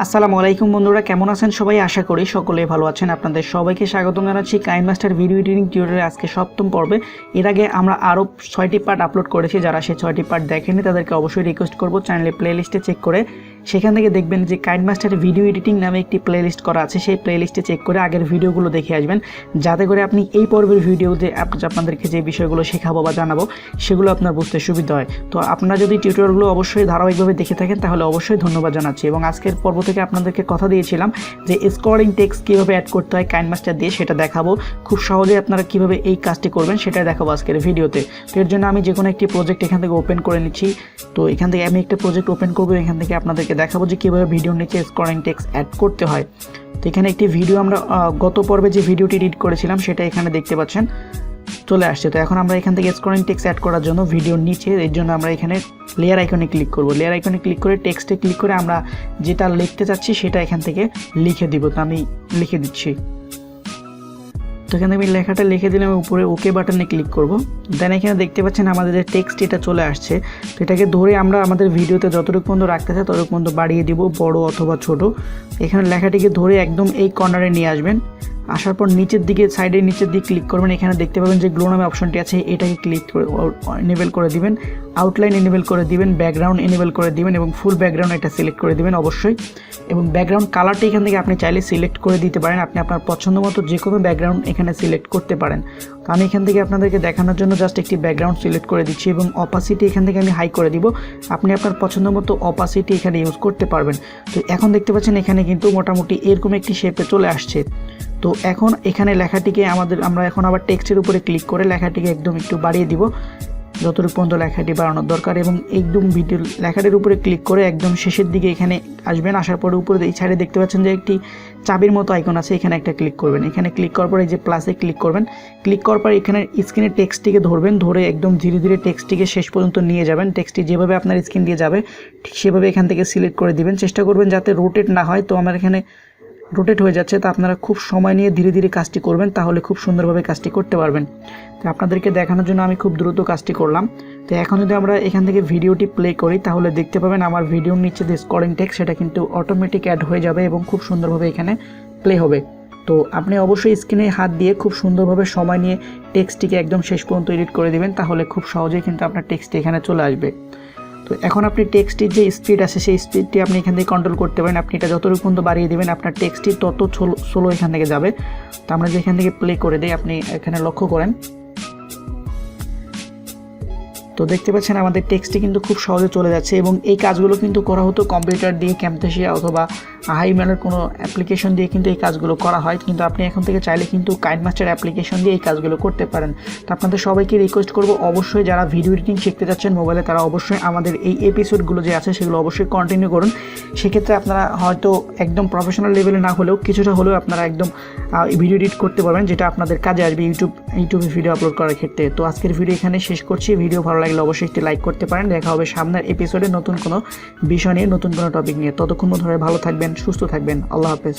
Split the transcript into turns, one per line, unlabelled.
আসসালামু আলাইকুম বন্ধুরা, কেমন আছেন সবাই? আশা করি সকলেই ভালো আছেন। আপনাদের সবাইকে স্বাগতম জানাচ্ছি কাইনমাস্টার ভিডিও এডিটিং টিউটোরিয়ালে আজকে সপ্তম পর্বে। এর আগে আমরা আরও 6টি পার্ট আপলোড করেছি। যারা সেই 6টি পার্ট দেখেনি তাদেরকে অবশ্যই রিকোয়েস্ট করব চ্যানেলে প্লেলিস্টে চেক করে সেখান থেকে দেখবেন যে কাইনমাস্টার ভিডিও এডিটিং নামে একটি প্লেলিস্ট করা আছে। সেই প্লেলিস্টে চেক করে আগের ভিডিওগুলো দেখে আসবেন, যাতে করে আপনি এই পর্বের ভিডিওতে আপনাদেরকে যে বিষয়গুলো শেখাবো বা জানাবো সেগুলো আপনার বুঝতে সুবিধা হয়। তো আপনারা যদি টিউটোরিয়ালগুলো অবশ্যই ধারাবাহিকভাবে দেখে থাকেন তাহলে অবশ্যই ধন্যবাদ জানাচ্ছি। এবং আজকের পর্ব থেকে আপনাদেরকে কথা দিয়েছিলাম যে স্কোরিং টেক্সট কীভাবে অ্যাড করতে হয় কাইনমাস্টার দিয়ে, সেটা দেখাবো। খুব সহজে আপনারা কীভাবে এই কাজটি করবেন সেটাই দেখাবো আজকের ভিডিওতে। তো এর জন্য আমি যে কোনো একটি প্রজেক্ট এখান থেকে ওপেন করে নিচ্ছি। তো এখান থেকে আমি একটা প্রজেক্ট ওপেন করবো, এখান থেকে আপনাদেরকে দেখাবো যে কীভাবে ভিডিওর নিচে স্কোরিং টেক্সট অ্যাড করতে হয়। তো এখানে একটি ভিডিও আমরা গত পর্বে যে ভিডিওটি এডিট করেছিলাম সেটা এখানে দেখতে পাচ্ছেন চলে আসছে। তো এখন আমরা এখান থেকে স্কোরিং টেক্সট অ্যাড করার জন্য ভিডিওর নিচে, এর জন্য আমরা এখানে লেয়ার আইকনে ক্লিক করব। লেয়ার আইকনে ক্লিক করে টেক্সটে ক্লিক করে আমরা যেটা লিখতে চাচ্ছি সেটা এখান থেকে লিখে দিব। তো আমি লিখে দিচ্ছি। তো এখানে আমি লেখাটা লিখে দিলাম, উপরে ওকে বাটনে ক্লিক করব। দেন এখানে দেখতে পাচ্ছেন আমাদের যে টেক্সট এটা চলে আসছে। তো এটাকে ধরে আমরা আমাদের ভিডিওতে যতটুকু পর্যন্ত রাখতে চাই ততটুকু পর্যন্ত বাড়িয়ে দিব, বড় অথবা ছোট। এখানে লেখাটিকে ধরে একদম এই কর্নারে নিয়ে আসবেন। আসার পর নিচের দিকে সাইডের নিচের দিকে ক্লিক করবেন। এখানে দেখতে পাবেন যে গ্লো নামে অপশনটি আছে, এটাকে ক্লিক করে এনেবেল করে দিবেন, আউটলাইন এনেবেল করে দিবেন, ব্যাকগ্রাউন্ড এনেবেল করে দিবেন এবং ফুল ব্যাকগ্রাউন্ড এটা সিলেক্ট করে দিবেন অবশ্যই। এবং ব্যাকগ্রাউন্ড কালারটি এখান থেকে আপনি চাইলে সিলেক্ট করে দিতে পারেন। আপনি আপনার পছন্দ মতো যে কোনো ব্যাকগ্রাউন্ড এখানে সিলেক্ট করতে পারেন। তো আমি এখান থেকে আপনাদেরকে দেখানোর জন্য জাস্ট একটি ব্যাকগ্রাউন্ড সিলেক্ট করে দিচ্ছি এবং অপাসিটি এখান থেকে আমি হাই করে দিব। আপনি আপনার পছন্দ মতো অপাসিটি এখানে ইউজ করতে পারবেন। তো এখন দেখতে পাচ্ছেন এখানে কিন্তু মোটামুটি এরকম একটি শেপে চলে আসছে। তো এখন এখানে লেখাটিকে আমরা এখন আবার টেক্সটের উপরে ক্লিক করে লেখাটিকে একদম একটু বাড়িয়ে দিব যতটুকু পর্যন্ত লেখাটি বাড়ানোর দরকার। এবং একদম ভিডিও লেখাটির উপরে ক্লিক করে একদম শেষের দিকে এখানে আসবেন। আসার পরে উপরে এই সাইডে দেখতে পাচ্ছেন যে একটি চাবির মতো আইকন আছে, এখানে একটা ক্লিক করবেন। এখানে ক্লিক করার পরে এই যে প্লাসে ক্লিক করবেন। ক্লিক করার পর এখানে স্ক্রিনে টেক্সটটিকে ধরবেন, ধরে একদম ধীরে ধীরে টেক্সটটিকে শেষ পর্যন্ত নিয়ে যাবেন। টেক্সটটি যেভাবে আপনার স্ক্রিন দিয়ে যাবে ঠিক সেভাবে এখান থেকে সিলেক্ট করে দিবেন। চেষ্টা করবেন যাতে রোটেট না হয়। তো আমার এখানে রোটেট হয়ে যাচ্ছে। তো আপনারা খুব সময় নিয়ে ধীরে ধীরে কাজটি করবেন, তাহলে খুব সুন্দরভাবে কাজটি করতে পারবেন। তো আপনাদেরকে দেখানোর জন্য আমি খুব দ্রুত কাজটি করলাম। তো এখন যদি আমরা এখান থেকে ভিডিওটি প্লে করি তাহলে দেখতে পাবেন আমার ভিডিওর নিচে যে স্কোরিং টেক্সট সেটা কিন্তু অটোমেটিক অ্যাড হয়ে যাবে এবং খুব সুন্দরভাবে এখানে প্লে হবে। তো আপনি অবশ্যই স্ক্রিনে হাত দিয়ে খুব সুন্দরভাবে সময় নিয়ে টেক্সটটিকে একদম শেষ পর্যন্ত এডিট করে দিবেন, তাহলে খুব সহজেই কিন্তু আপনার টেক্সটটি এখানে চলে আসবে। তো এখন আপনি টেক্সটির যে স্পিড আছে সেই স্পিডটি আপনি এখান থেকে কন্ট্রোল করতে পারেন। আপনি এটা যতটুকু পর্যন্ত বাড়িয়ে দেবেন আপনার টেক্সটটি তত স্লো এখান থেকে যাবে। তো আমরা যে এখান থেকে প্লে করে দিই, আপনি এখানে লক্ষ্য করেন। তো দেখতে পাচ্ছেন আমাদের টেক্সটটি কিন্তু খুব সহজে চলে যাচ্ছে। এবং এই কাজগুলো কিন্তু করা হতো কম্পিউটার দিয়ে, ক্যামথেসিয়া অথবা হাইমেলের কোনো অ্যাপ্লিকেশন দিয়ে কিন্তু এই কাজগুলো করা হয়। কিন্তু আপনি এখন থেকে চাইলে কিন্তু কাইনমাস্টার অ্যাপ্লিকেশন দিয়ে এই কাজগুলো করতে পারেন। তো আপনাদের সবাইকে রিকোয়েস্ট করব অবশ্যই যারা ভিডিও এডিটিং শিখতে যাচ্ছেন মোবাইলে তারা অবশ্যই আমাদের এই এপিসোডগুলো যে আছে সেগুলো অবশ্যই কন্টিনিউ করুন। সেক্ষেত্রে আপনারা হয়তো একদম প্রফেশনাল লেভেলে না হলেও কিছুটা হলেও আপনারা একদম ভিডিও এডিট করতে পারবেন, যেটা আপনাদের কাজে আসবে ইউটিউবে ভিডিও আপলোড করার ক্ষেত্রে। তো আজকের ভিডিও এখানে শেষ করছি। ভিডিও ভালো লাগলে অবশ্যই একটি লাইক করতে পারেন। দেখা হবে সামনের এপিসোডে নতুন কোনো বিষয় নিয়ে, নতুন কোনো টপিক নিয়ে। ততক্ষণ ধরে ভালো থাকবেন, সুস্থ থাকবেন। আল্লাহ হাফেজ।